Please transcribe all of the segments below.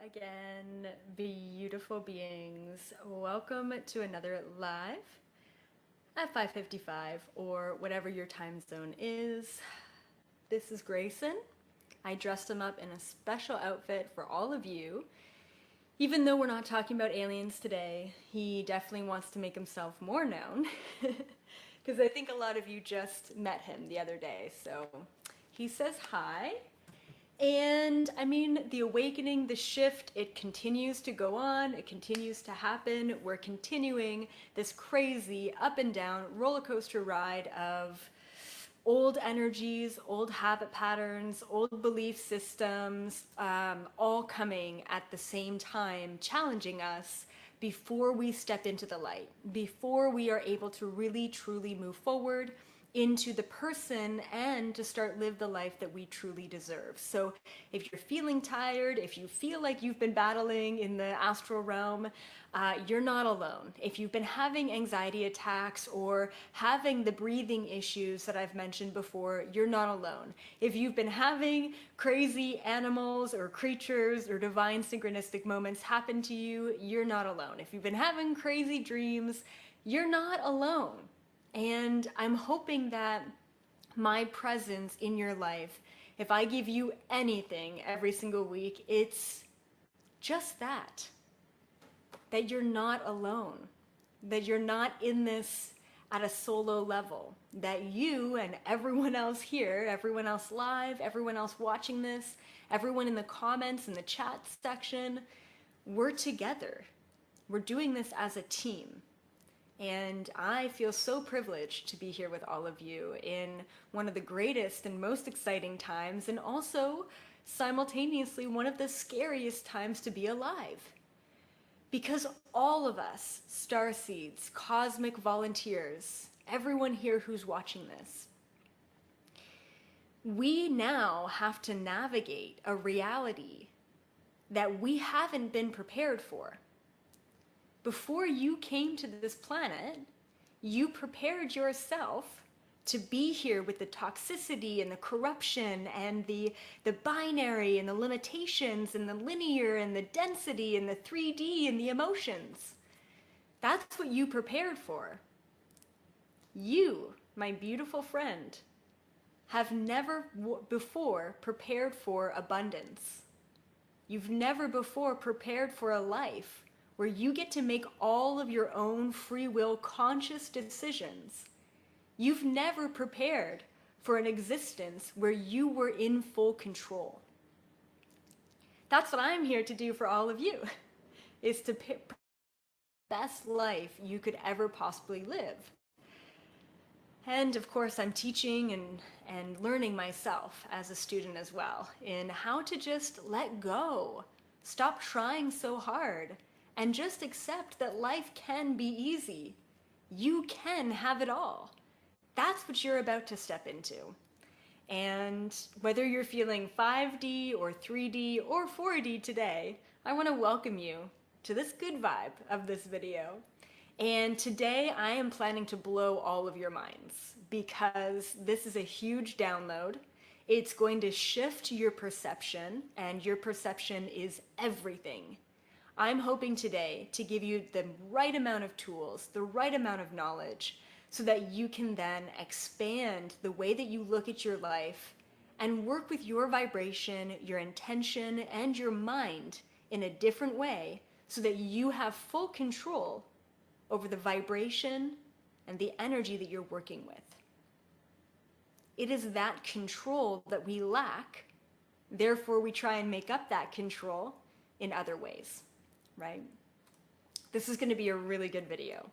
again, beautiful beings. Welcome to another live at 5:55 or whatever your time zone is. This is Grayson. I dressed him up in a special outfit for all of you. Even though we're not talking about aliens today, he definitely wants to make himself more known because I think a lot of you just met him the other day. So he says hi. And I mean, the awakening, the shift, it continues to go on, it continues to happen. We're continuing this crazy up and down roller coaster ride of old energies, old habit patterns, old belief systems, all coming at the same time, challenging us before we step into the light, before we are able to really truly move forward into the person and to start live the life that we truly deserve. So if you're feeling tired, if you feel like you've been battling in the astral realm, you're not alone. If you've been having anxiety attacks or having the breathing issues that I've mentioned before, you're not alone. If you've been having crazy animals or creatures or divine synchronistic moments happen to you, you're not alone. If you've been having crazy dreams, you're not alone. And I'm hoping that my presence in your life, if I give you anything every single week, it's just that you're not alone, that you're not in this at a solo level, that you and everyone else here, everyone else live, everyone else watching this, everyone in the comments, in the chat section, we're together. We're doing this as a team. And I feel so privileged to be here with all of you in one of the greatest and most exciting times, and also simultaneously one of the scariest times to be alive. Because all of us, starseeds, cosmic volunteers, everyone here who's watching this, we now have to navigate a reality that we haven't been prepared for. Before you came to this planet, you prepared yourself to be here with the toxicity and the corruption and the binary and the limitations and the linear and the density and the 3D and the emotions. That's what you prepared for. You, my beautiful friend, have never before prepared for abundance. You've never before prepared for a life where you get to make all of your own free will conscious decisions. You've never prepared for an existence where you were in full control. That's what I'm here to do for all of you, is to pick the best life you could ever possibly live. And of course, I'm teaching and learning myself as a student as well in how to just let go, stop trying so hard, and just accept that life can be easy. You can have it all. That's what you're about to step into. And whether you're feeling 5D or 3D or 4D today, I want to welcome you to this good vibe of this video. And today I am planning to blow all of your minds because this is a huge download. It's going to shift your perception, and your perception is everything. I'm hoping today to give you the right amount of tools, the right amount of knowledge, so that you can then expand the way that you look at your life and work with your vibration, your intention, and your mind in a different way so that you have full control over the vibration and the energy that you're working with. It is that control that we lack, therefore we try and make up that control in other ways. Right? This is going to be a really good video.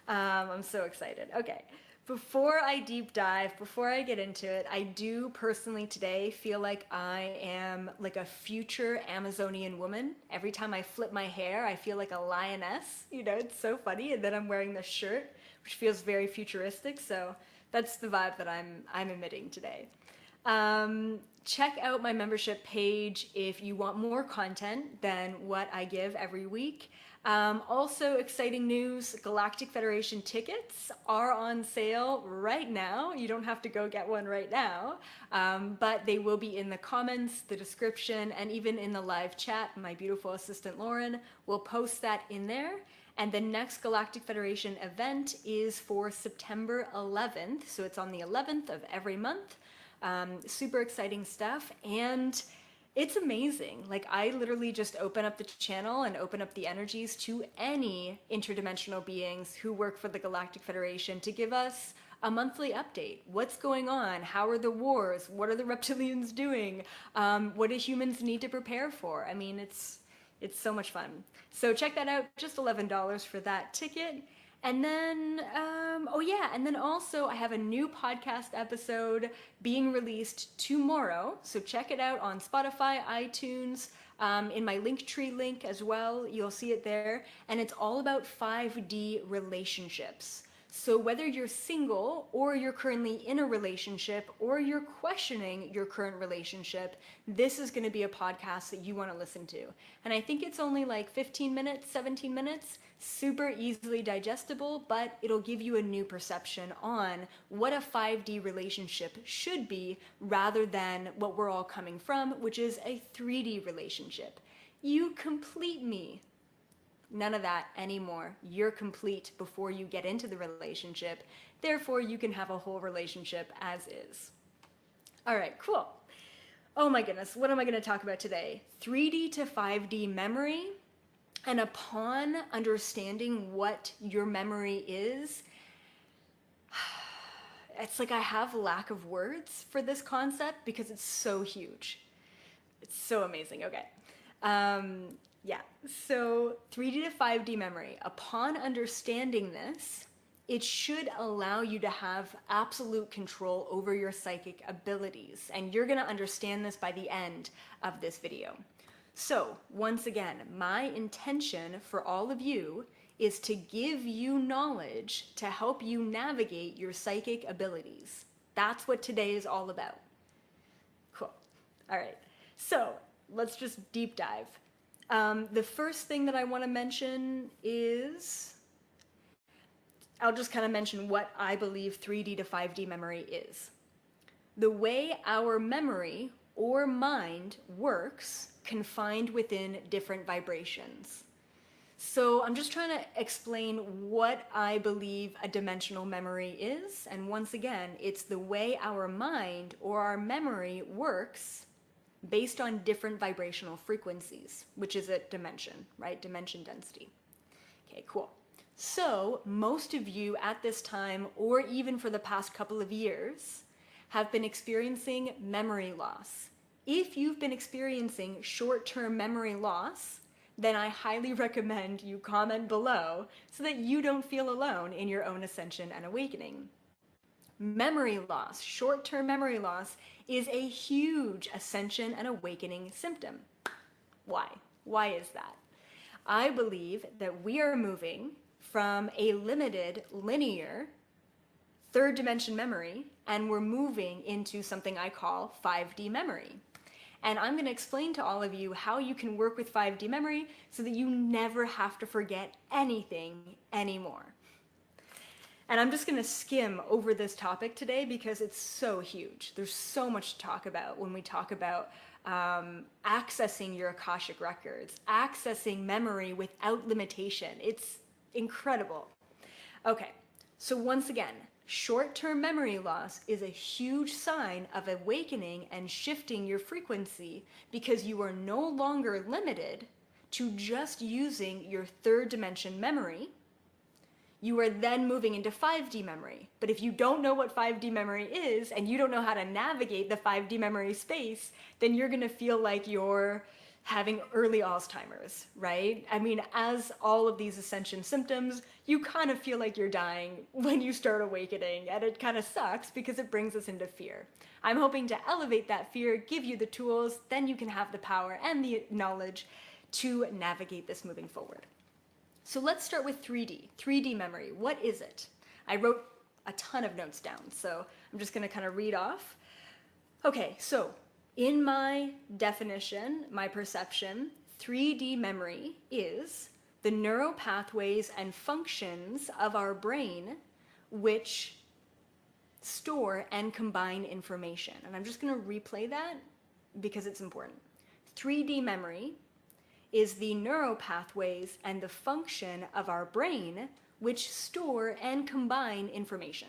I'm so excited. Okay, before I deep dive, before I get into it, I do personally today feel like I am like a future Amazonian woman. Every time I flip my hair, I feel like a lioness. You know, it's so funny. And then I'm wearing this shirt, which feels very futuristic. So that's the vibe that I'm emitting today. Check out my membership page if you want more content than what I give every week. Also, exciting news, Galactic Federation tickets are on sale right now. You don't have to go get one right now, but they will be in the comments, the description, and even in the live chat. My beautiful assistant Lauren will post that in there. And the next Galactic Federation event is for September 11th, so it's on the 11th of every month. Super exciting stuff, and it's amazing. Like, I literally just open up the channel and open up the energies to any interdimensional beings who work for the Galactic Federation to give us a monthly update. What's going on? How are the wars? What are the reptilians doing? What do humans need to prepare for? I mean, it's so much fun. So check that out, just $11 for that ticket. And then, oh yeah, and then also I have a new podcast episode being released tomorrow. So check it out on Spotify, iTunes, in my Linktree link as well. You'll see it there. And it's all about 5D relationships. So whether you're single or you're currently in a relationship or you're questioning your current relationship, this is going to be a podcast that you want to listen to. And I think it's only like 15 minutes, 17 minutes, super easily digestible, but it'll give you a new perception on what a 5D relationship should be rather than what we're all coming from, which is a 3D relationship. You complete me. None of that anymore. You're complete before you get into the relationship. Therefore, you can have a whole relationship as is. All right, cool. Oh my goodness, what am I going to talk about today? 3D to 5D memory. And upon understanding what your memory is, it's like I have lack of words for this concept because it's so huge. It's so amazing. Okay. Yeah, so 3D to 5D memory. Upon understanding this, it should allow you to have absolute control over your psychic abilities. And you're going to understand this by the end of this video. So once again, my intention for all of you is to give you knowledge to help you navigate your psychic abilities. That's what today is all about. Cool. All right. So let's just deep dive. The first thing that I want to mention is, I'll just kind of mention what I believe 3D to 5D memory is. The way our memory or mind works confined within different vibrations. So I'm just trying to explain what I believe a dimensional memory is. And once again, it's the way our mind or our memory works based on different vibrational frequencies, which is a dimension, right? Dimension density. Okay, cool. So most of you at this time, or even for the past couple of years, have been experiencing memory loss. If you've been experiencing short-term memory loss, then I highly recommend you comment below so that you don't feel alone in your own ascension and awakening. Memory loss, short-term memory loss, is a huge ascension and awakening symptom. Why? Why is that? I believe that we are moving from a limited, linear, third dimension memory, and we're moving into something I call 5D memory. And I'm going to explain to all of you how you can work with 5D memory so that you never have to forget anything anymore. And I'm just going to skim over this topic today because it's so huge. There's so much to talk about when we talk about accessing your Akashic records, accessing memory without limitation. It's incredible. Okay, so once again, short-term memory loss is a huge sign of awakening and shifting your frequency because you are no longer limited to just using your third dimension memory. You are then moving into 5D memory. But if you don't know what 5D memory is and you don't know how to navigate the 5D memory space, then you're going to feel like you're having early Alzheimer's, right? I mean, as all of these ascension symptoms, you kind of feel like you're dying when you start awakening, and it kind of sucks because it brings us into fear. I'm hoping to elevate that fear, give you the tools, then you can have the power and the knowledge to navigate this moving forward. So let's start with 3D memory. What is it? I wrote a ton of notes down, so I'm just going to kind of read off. Okay, so in my definition, my perception, 3D memory is the neural pathways and functions of our brain which store and combine information. And I'm just going to replay that because it's important. 3D memory is the neural pathways and the function of our brain which store and combine information.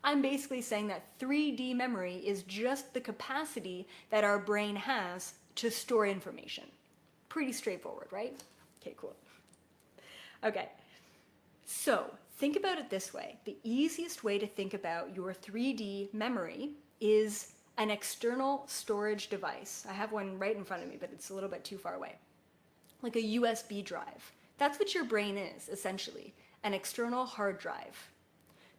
I'm basically saying that 3D memory is just the capacity that our brain has to store information. Pretty straightforward, right? Okay, cool. Okay, so think about it this way. The easiest way to think about your 3D memory is an external storage device. I have one right in front of me, but it's a little bit too far away. Like a USB drive. That's what your brain is, essentially, an external hard drive.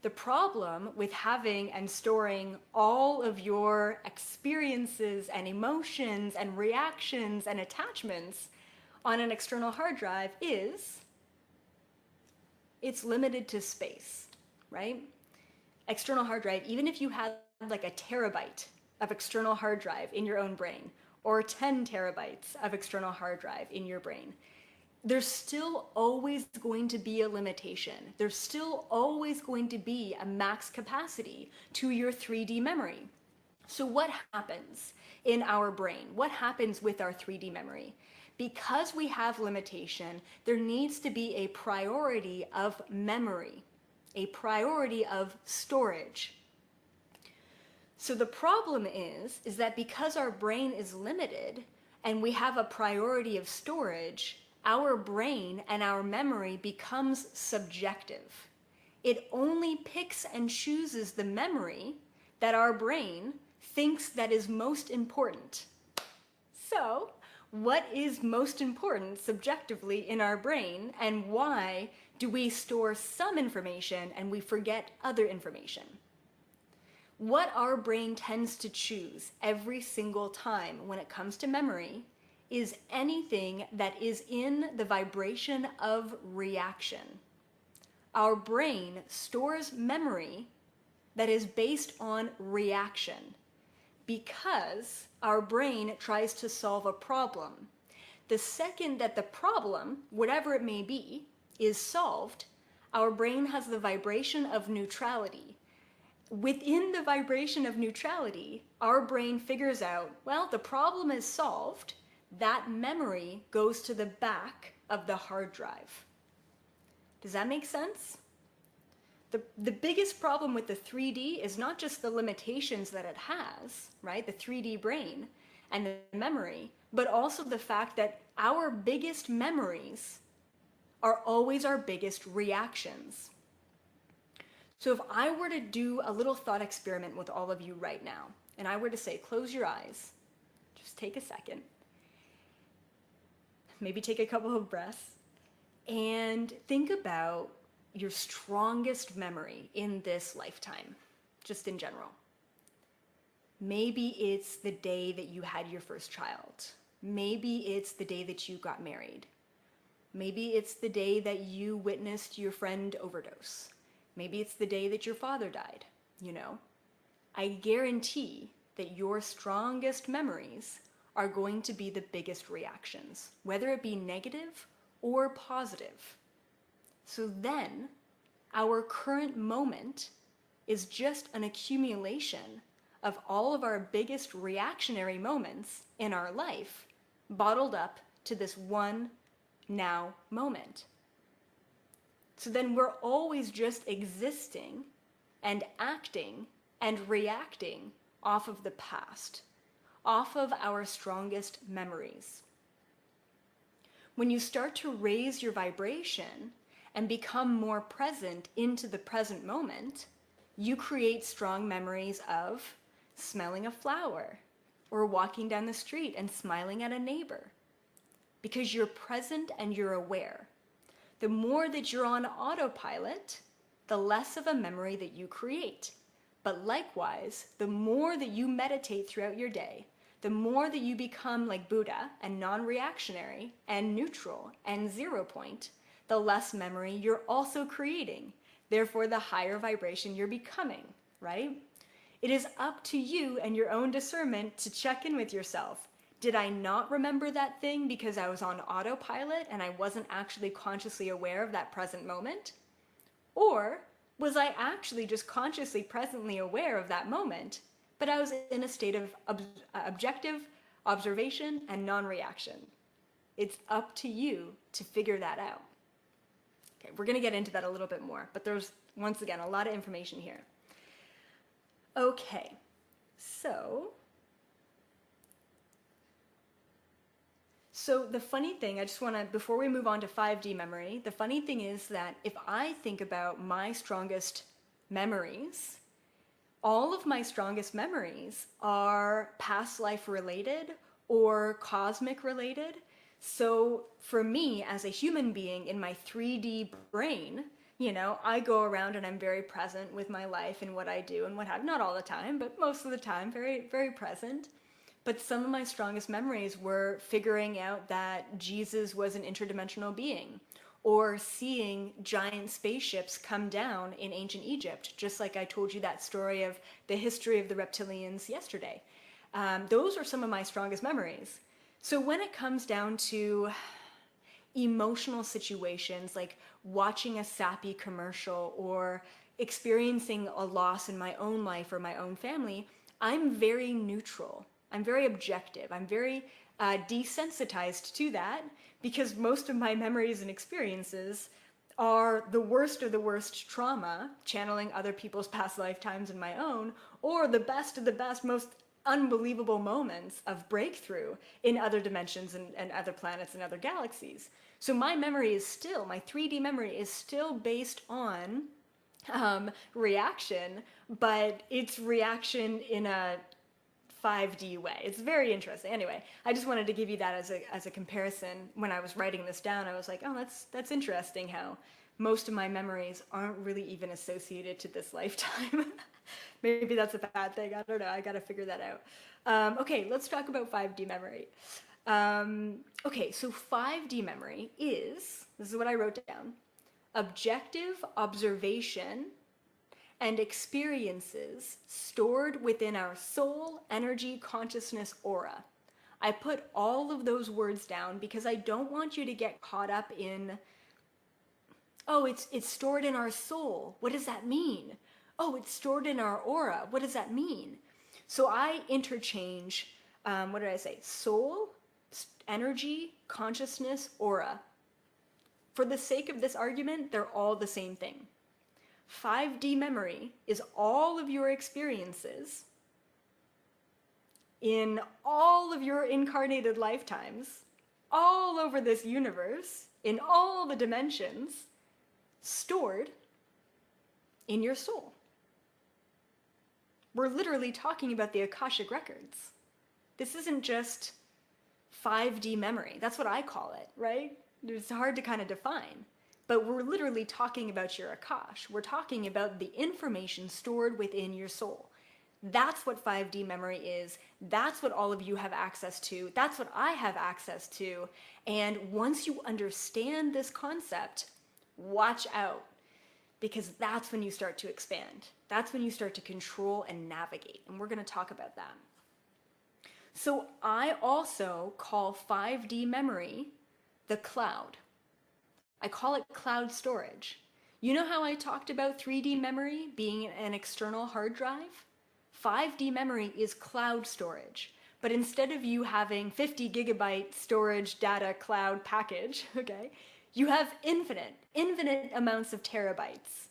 The problem with having and storing all of your experiences and emotions and reactions and attachments on an external hard drive is it's limited to space, right? External hard drive, even if you had like a terabyte of external hard drive in your own brain or 10 terabytes of external hard drive in your brain, there's still always going to be a limitation. There's still always going to be a max capacity to your 3D memory. So what happens in our brain? What happens with our 3D memory? Because we have limitation, there needs to be a priority of memory, a priority of storage. So the problem is that because our brain is limited and we have a priority of storage, our brain and our memory becomes subjective. It only picks and chooses the memory that our brain thinks that is most important. So, what is most important subjectively in our brain, and why do we store some information and we forget other information? What our brain tends to choose every single time when it comes to memory is anything that is in the vibration of reaction. Our brain stores memory that is based on reaction because our brain tries to solve a problem. The second that the problem, whatever it may be, is solved, our brain has the vibration of neutrality. Within the vibration of neutrality, our brain figures out, well, the problem is solved. That memory goes to the back of the hard drive. Does that make sense? The biggest problem with the 3D is not just the limitations that it has, right? The 3D brain and the memory, but also the fact that our biggest memories are always our biggest reactions. So if I were to do a little thought experiment with all of you right now, and I were to say, close your eyes, just take a second, maybe take a couple of breaths, and think about your strongest memory in this lifetime, just in general. Maybe it's the day that you had your first child. Maybe it's the day that you got married. Maybe it's the day that you witnessed your friend overdose. Maybe it's the day that your father died, you know. I guarantee that your strongest memories are going to be the biggest reactions, whether it be negative or positive. So then, our current moment is just an accumulation of all of our biggest reactionary moments in our life bottled up to this one now moment. So then we're always just existing and acting and reacting off of the past, off of our strongest memories. When you start to raise your vibration and become more present into the present moment, you create strong memories of smelling a flower or walking down the street and smiling at a neighbor, because you're present and you're aware. The more that you're on autopilot, the less of a memory that you create. But likewise, the more that you meditate throughout your day, the more that you become like Buddha and non-reactionary and neutral and 0 point, the less memory you're also creating. Therefore, the higher vibration you're becoming, right? It is up to you and your own discernment to check in with yourself. Did I not remember that thing because I was on autopilot and I wasn't actually consciously aware of that present moment? Or was I actually just consciously presently aware of that moment, but I was in a state of objective observation and non-reaction? It's up to you to figure that out. Okay, we're going to get into that a little bit more, but there's, once again, a lot of information here. Okay, so the funny thing, I just want to, before we move on to 5D memory, the funny thing is that if I think about my strongest memories, all of my strongest memories are past life related or cosmic related. So for me, as a human being in my 3D brain, you know, I go around and I'm very present with my life and what I do and what have, not all the time, but most of the time, very, very present. But some of my strongest memories were figuring out that Jesus was an interdimensional being, or seeing giant spaceships come down in ancient Egypt, just like I told you that story of the history of the reptilians yesterday. Those are some of my strongest memories. So when it comes down to emotional situations like watching a sappy commercial or experiencing a loss in my own life or my own family, I'm very neutral. I'm very objective. I'm very desensitized to that because most of my memories and experiences are the worst of the worst trauma, channeling other people's past lifetimes and my own, or the best of the best, most unbelievable moments of breakthrough in other dimensions and other planets and other galaxies. So my memory is still, my 3D memory is still based on reaction, but it's reaction in a 5D way. It's very interesting. Anyway, I just wanted to give you that as a comparison. When I was writing this down, I was like, oh, that's interesting how most of my memories aren't really even associated to this lifetime. Maybe that's a bad thing. I don't know. I got to figure that out. Okay, let's talk about 5D memory. Okay, so 5D memory is, this is what I wrote down, objective observation and experiences stored within our soul, energy, consciousness, aura. I put all of those words down because I don't want you to get caught up in, oh, it's stored in our soul. What does that mean? Oh, it's stored in our aura. What does that mean? So I interchange, what did I say? Soul, energy, consciousness, aura. For the sake of this argument, they're all the same thing. 5D memory is all of your experiences in all of your incarnated lifetimes, all over this universe, in all the dimensions, stored in your soul. We're literally talking about the Akashic records. This isn't just 5D memory. That's what I call it, right? It's hard to kind of define. But we're literally talking about your Akash. We're talking about the information stored within your soul. That's what 5D memory is. That's what all of you have access to. That's what I have access to. And once you understand this concept, watch out, because that's when you start to expand. That's when you start to control and navigate. And we're going to talk about that. So I also call 5D memory the cloud. I call it cloud storage. You know how I talked about 3D memory being an external hard drive? 5D memory is cloud storage. But instead of you having 50 gigabyte storage data cloud package, okay, you have infinite amounts of terabytes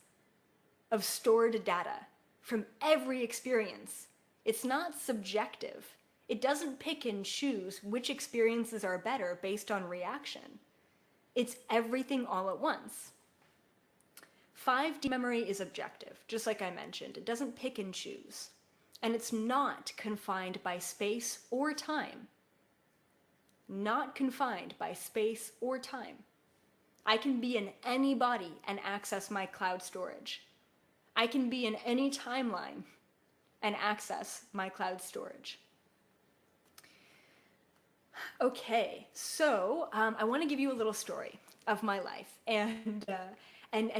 of stored data from every experience. It's not subjective. It doesn't pick and choose which experiences are better based on reaction. It's everything all at once. 5D memory is objective, just like I mentioned. It doesn't pick and choose. And it's not confined by space or time. Not confined by space or time. I can be in any body and access my cloud storage. I can be in any timeline and access my cloud storage. Okay, so I want to give you a little story of my life and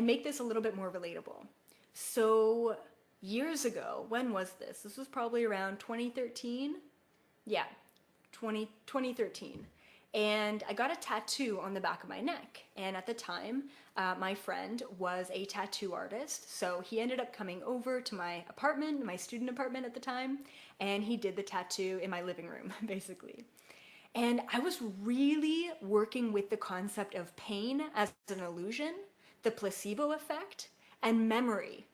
make this a little bit more relatable. So years ago. When was this? This was probably around 2013. Yeah, 2013. And I got a tattoo on the back of my neck. And at the time, my friend was a tattoo artist. So he ended up coming over to my apartment, my student apartment at the time, and he did the tattoo in my living room, basically. And I was really working with the concept of pain as an illusion, the placebo effect, and memory.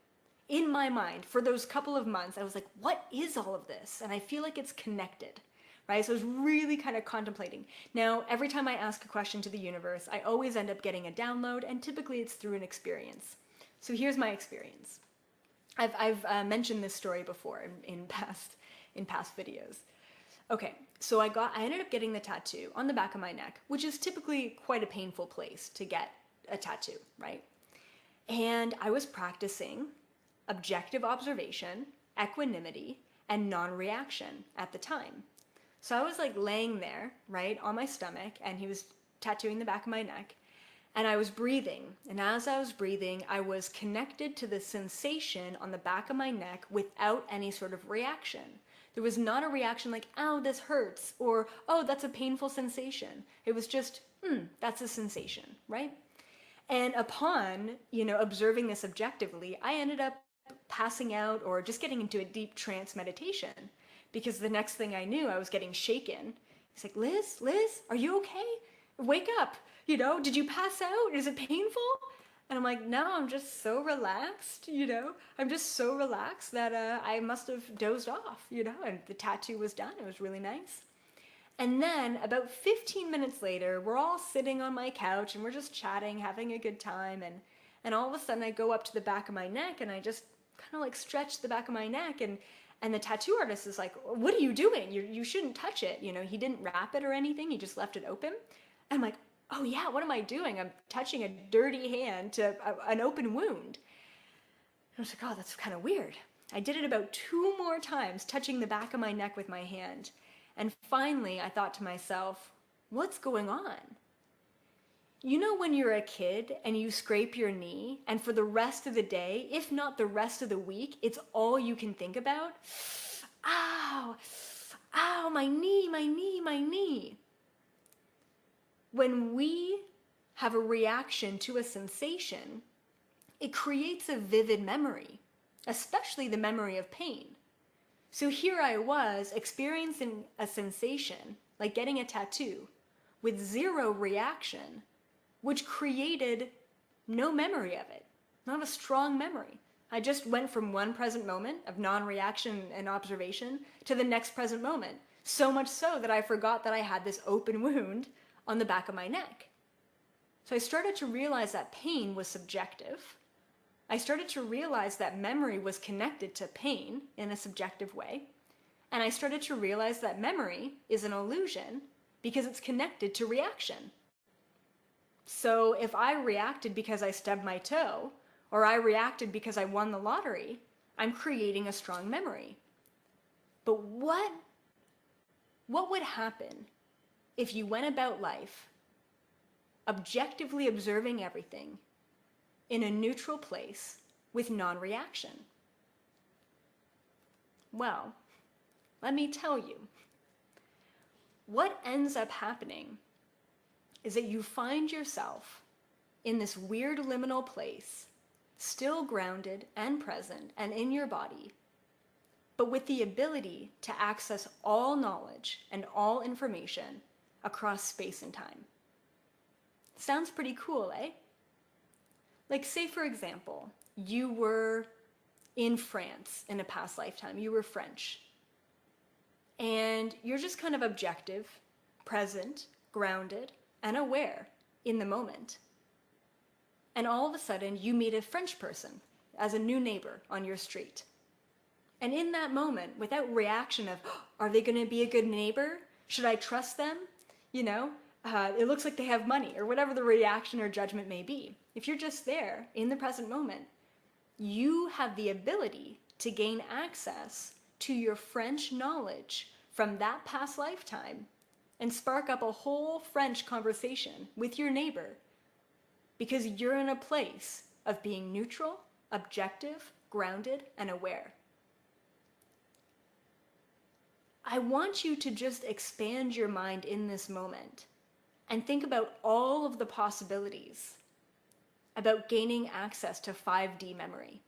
In my mind, for those couple of months, I was like, what is all of this? And I feel like it's connected. Right? So I was really kind of contemplating. Now, every time I ask a question to the universe, I always end up getting a download, and typically it's through an experience. So here's my experience. I've mentioned this story before in past videos. Okay, so I ended up getting the tattoo on the back of my neck, which is typically quite a painful place to get a tattoo, right? And I was practicing objective observation, equanimity, and non-reaction at the time. So I was like laying there, right, on my stomach, and he was tattooing the back of my neck, and I was breathing. And as I was breathing, I was connected to the sensation on the back of my neck without any sort of reaction. There was not a reaction like, ow, this hurts, or, oh, that's a painful sensation. It was just, that's a sensation, right? And upon, observing this objectively, I ended up passing out or just getting into a deep trance meditation. Because the next thing I knew, I was getting shaken. He's like, Liz, are you okay? Wake up. Did you pass out? Is it painful? And I'm like, no, I'm just so relaxed, I'm just so relaxed that I must have dozed off, and the tattoo was done. It was really nice. And then about 15 minutes later, we're all sitting on my couch and we're just chatting, having a good time. And all of a sudden I go up to the back of my neck and I just kind of like stretch the back of my neck, and the tattoo artist is like, what are you doing? You shouldn't touch it. He didn't wrap it or anything. He just left it open. And I'm like, oh yeah, what am I doing? I'm touching a dirty hand to an open wound. And I was like, oh, that's kind of weird. I did it about 2 more times, touching the back of my neck with my hand. And finally, I thought to myself, what's going on? When you're a kid and you scrape your knee, and for the rest of the day, if not the rest of the week, it's all you can think about? Ow, ow, my knee, my knee, my knee. When we have a reaction to a sensation, it creates a vivid memory, especially the memory of pain. So here I was experiencing a sensation, like getting a tattoo, with 0 reaction, which created no memory of it, not a strong memory. I just went from one present moment of non-reaction and observation to the next present moment, so much so that I forgot that I had this open wound on the back of my neck. So I started to realize that pain was subjective. I started to realize that memory was connected to pain in a subjective way. And I started to realize that memory is an illusion because it's connected to reaction. So if I reacted because I stubbed my toe, or I reacted because I won the lottery, I'm creating a strong memory. But what would happen if you went about life objectively observing everything in a neutral place with non-reaction? Well, let me tell you. What ends up happening is that you find yourself in this weird liminal place, still grounded and present and in your body, but with the ability to access all knowledge and all information across space and time. Sounds pretty cool, eh? Like, say for example, you were in France in a past lifetime, you were French, and you're just kind of objective, present, grounded, and aware in the moment. And all of a sudden, you meet a French person as a new neighbor on your street. And in that moment, without reaction of, oh, are they going to be a good neighbor? Should I trust them? It looks like they have money, or whatever the reaction or judgment may be. If you're just there in the present moment, you have the ability to gain access to your French knowledge from that past lifetime and spark up a whole French conversation with your neighbor, because you're in a place of being neutral, objective, grounded, and aware. I want you to just expand your mind in this moment and think about all of the possibilities about gaining access to 5D memory,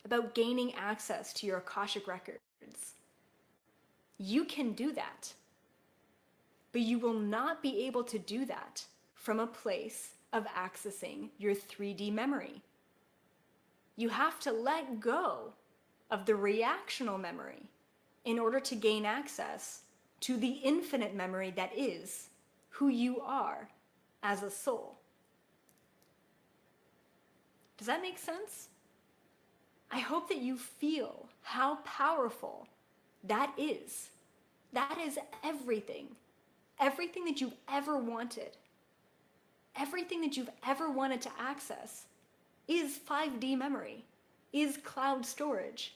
about gaining access to your Akashic records. You can do that, but you will not be able to do that from a place of accessing your 3D memory. You have to let go of the reactional memory in order to gain access to the infinite memory that is who you are as a soul. Does that make sense? I hope that you feel how powerful that is. That is everything. Everything that you've ever wanted. Everything that you've ever wanted to access is 5D memory, is cloud storage.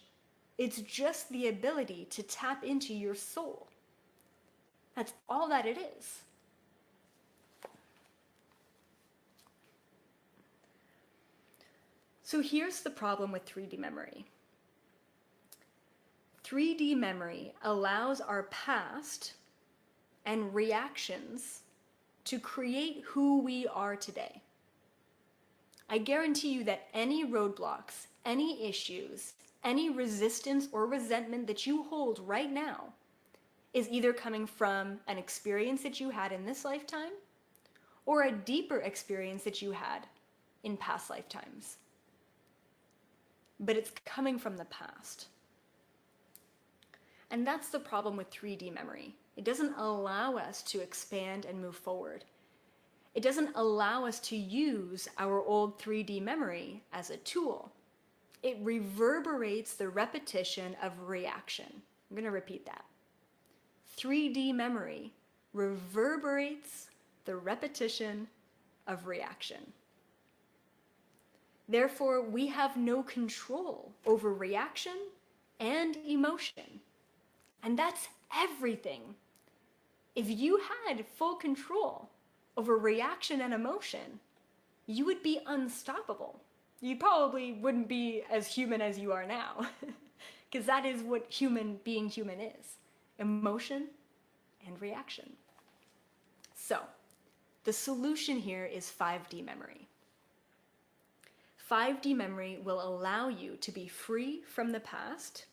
It's just the ability to tap into your soul. That's all that it is. So here's the problem with 3D memory. 3D memory allows our past and reactions to create who we are today. I guarantee you that any roadblocks, any issues, any resistance or resentment that you hold right now is either coming from an experience that you had in this lifetime or a deeper experience that you had in past lifetimes. But it's coming from the past. And that's the problem with 3D memory. It doesn't allow us to expand and move forward. It doesn't allow us to use our old 3D memory as a tool. It reverberates the repetition of reaction. I'm going to repeat that. 3D memory reverberates the repetition of reaction. Therefore, we have no control over reaction and emotion. And that's everything. If you had full control over reaction and emotion, you would be unstoppable. You probably wouldn't be as human as you are now, because that is what being human is: emotion and reaction. So, the solution here is 5D memory. 5D memory will allow you to be free from the past,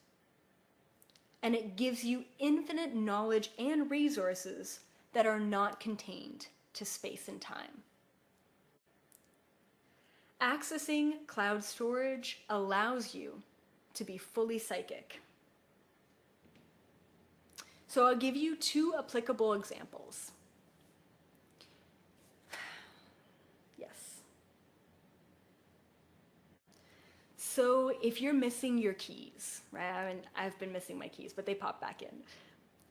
and it gives you infinite knowledge and resources that are not contained to space and time. Accessing cloud storage allows you to be fully psychic. So I'll give you 2 applicable examples. Yes. So if you're missing your keys, right? I've been missing my keys, but they pop back in.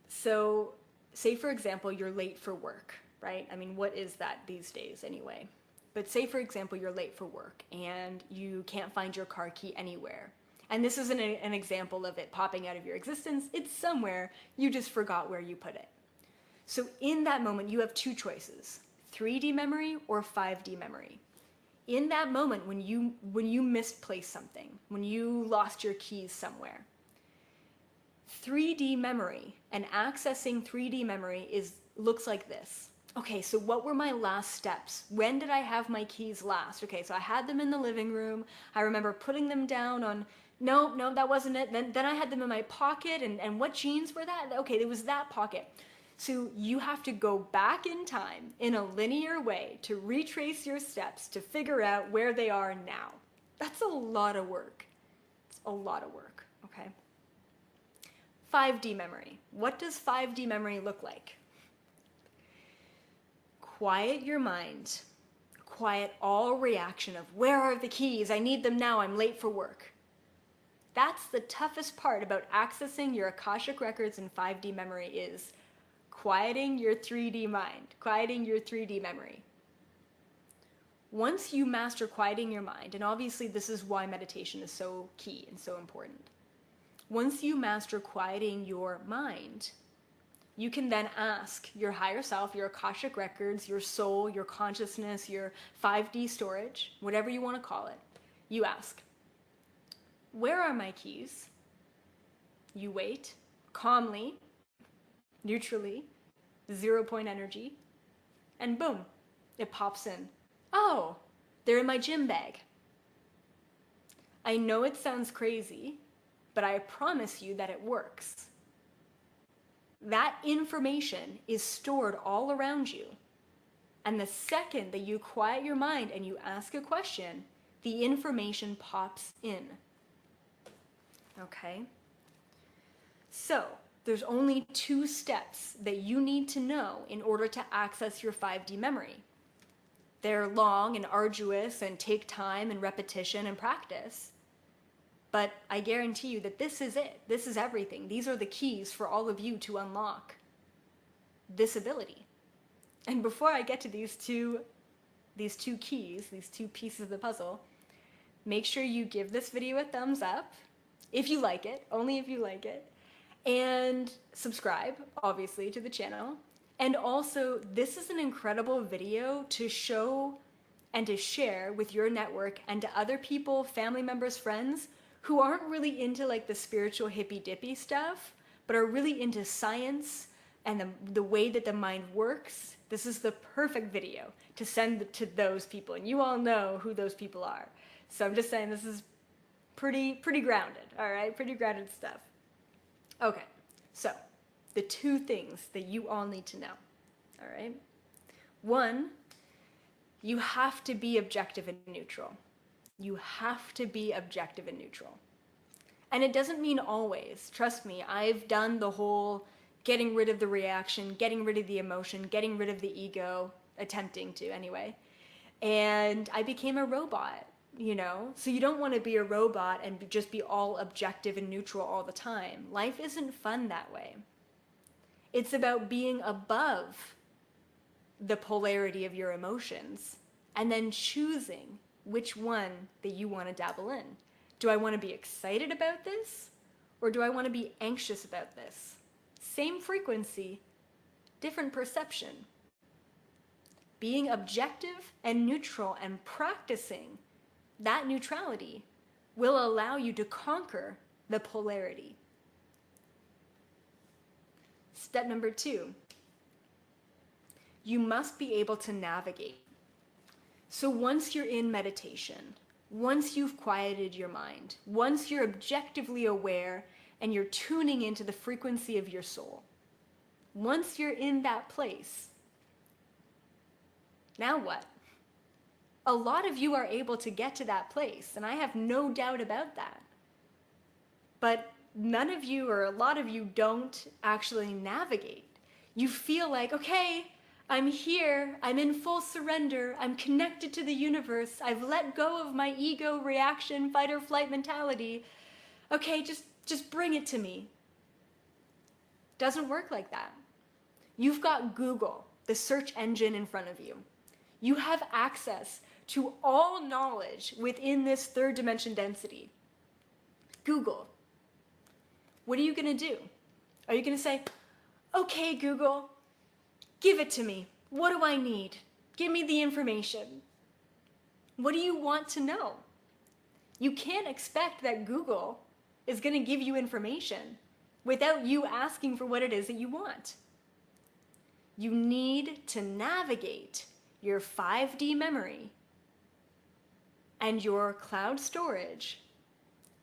So say, for example, you're late for work, right? I mean, what is that these days anyway? But say, for example, you're late for work and you can't find your car key anywhere. And this isn't an example of it popping out of your existence. It's somewhere. You just forgot where you put it. So in that moment, you have 2 choices: 3D memory or 5D memory. In that moment, when you misplaced something, when you lost your keys somewhere, 3D memory and accessing 3D memory looks like this. Okay, so what were my last steps? When did I have my keys last? Okay, so I had them in the living room. I remember putting them down on, no, that wasn't it. Then I had them in my pocket, and what jeans were that? Okay, it was that pocket. So you have to go back in time in a linear way to retrace your steps to figure out where they are now. That's a lot of work. It's a lot of work, okay? 5D memory. What does 5D memory look like? Quiet your mind. Quiet all reaction of, where are the keys? I need them now. I'm late for work. That's the toughest part about accessing your Akashic records in 5D memory, is quieting your 3D mind, quieting your 3D memory. Once you master quieting your mind, and obviously this is why meditation is so key and so important. Once you master quieting your mind, you can then ask your higher self, your Akashic records, your soul, your consciousness, your 5D storage, whatever you want to call it. You ask, Where are my keys? You wait, calmly, neutrally, 0-point energy, and boom, it pops in. Oh, they're in my gym bag. I know it sounds crazy, but I promise you that it works. That information is stored all around you. And the second that you quiet your mind and you ask a question, the information pops in. Okay? So, there's only 2 steps that you need to know in order to access your 5D memory. They're long and arduous and take time and repetition and practice. But I guarantee you that this is it. This is everything. These are the keys for all of you to unlock this ability. And before I get to these two keys, these 2 pieces of the puzzle, make sure you give this video a thumbs up if you like it, only if you like it, and subscribe, obviously, to the channel. And also, this is an incredible video to show and to share with your network and to other people, family members, friends, who aren't really into like the spiritual hippy-dippy stuff, but are really into science and the way that the mind works. This is the perfect video to send to those people, and you all know who those people are. So I'm just saying this is pretty grounded, all right? Pretty grounded stuff. Okay, so the 2 things that you all need to know, all right? 1, you have to be objective and neutral. You have to be objective and neutral. And it doesn't mean always. Trust me, I've done the whole getting rid of the reaction, getting rid of the emotion, getting rid of the ego, attempting to anyway. And I became a robot, you know? So you don't want to be a robot and just be all objective and neutral all the time. Life isn't fun that way. It's about being above the polarity of your emotions and then choosing which one that you want to dabble in. Do I want to be excited about this, or do I want to be anxious about this? Same frequency, different perception. Being objective and neutral and practicing that neutrality will allow you to conquer the polarity. Step number 2, you must be able to navigate. So once you're in meditation, once you've quieted your mind, once you're objectively aware and you're tuning into the frequency of your soul, once you're in that place, now what? A lot of you are able to get to that place, and I have no doubt about that. But none of you, or a lot of you, don't actually navigate. You feel like, okay, I'm here, I'm in full surrender, I'm connected to the universe, I've let go of my ego reaction, fight or flight mentality. Okay, just bring it to me. Doesn't work like that. You've got Google, the search engine, in front of you. You have access to all knowledge within this 3rd dimension density. Google. What are you gonna do? Are you gonna say, okay, Google, give it to me. What do I need? Give me the information. What do you want to know? You can't expect that Google is going to give you information without you asking for what it is that you want. You need to navigate your 5D memory and your cloud storage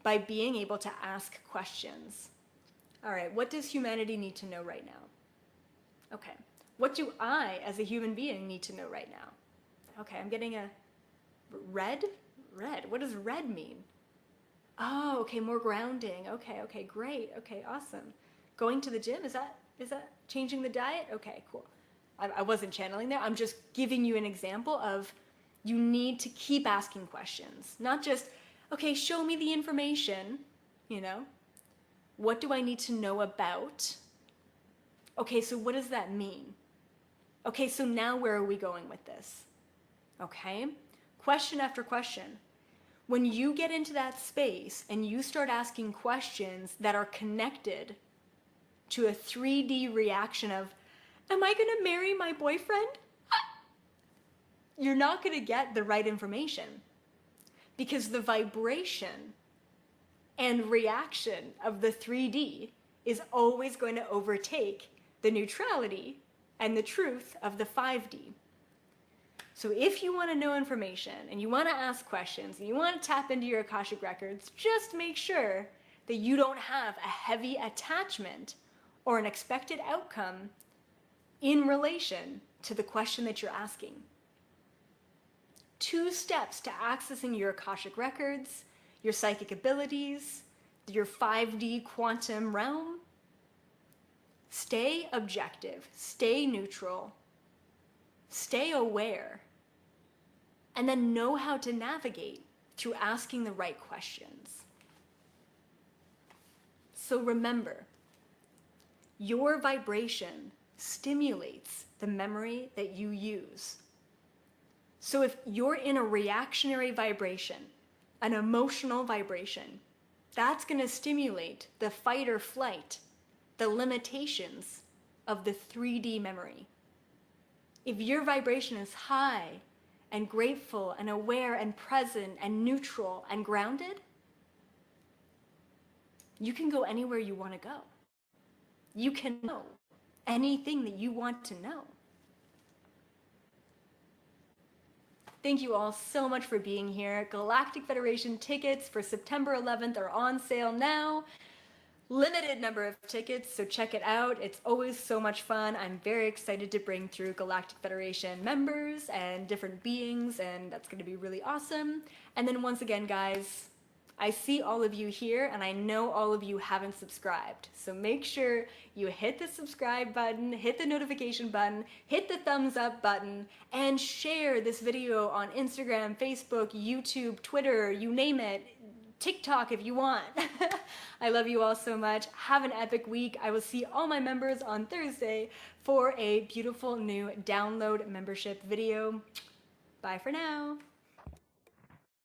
by being able to ask questions. All right, what does humanity need to know right now? Okay. What do I, as a human being, need to know right now? Okay, I'm getting a red? Red. What does red mean? Oh, okay, more grounding. Okay, great. Okay, awesome. Going to the gym, is that changing the diet? Okay, cool. I wasn't channeling there. I'm just giving you an example of you need to keep asking questions. Not just, okay, show me the information, you know? What do I need to know about? Okay, so what does that mean? Okay, so now where are we going with this? Okay? Question after question. When you get into that space and you start asking questions that are connected to a 3D reaction of, am I going to marry my boyfriend? You're not going to get the right information because the vibration and reaction of the 3D is always going to overtake the neutrality and the truth of the 5D. So if you want to know information and you want to ask questions and you want to tap into your Akashic records, just make sure that you don't have a heavy attachment or an expected outcome in relation to the question that you're asking. 2 steps to accessing your Akashic records, your psychic abilities, your 5D quantum realm. Stay objective, stay neutral, stay aware, and then know how to navigate through asking the right questions. So remember, your vibration stimulates the memory that you use. So if you're in a reactionary vibration, an emotional vibration, that's going to stimulate the fight or flight, the limitations of the 3D memory. If your vibration is high and grateful and aware and present and neutral and grounded, you can go anywhere you want to go. You can know anything that you want to know. Thank you all so much for being here. Galactic Federation tickets for September 11th are on sale now. Limited number of tickets, so check it out. It's always so much fun. I'm very excited to bring through Galactic Federation members and different beings, and that's going to be really awesome. And then once again, guys, I see all of you here, and I know all of you haven't subscribed. So make sure you hit the subscribe button, hit the notification button, hit the thumbs up button, and share this video on Instagram, Facebook, YouTube, Twitter, you name it. TikTok if you want. I love you all so much. Have an epic week. I will see all my members on Thursday for a beautiful new download membership video. Bye for now.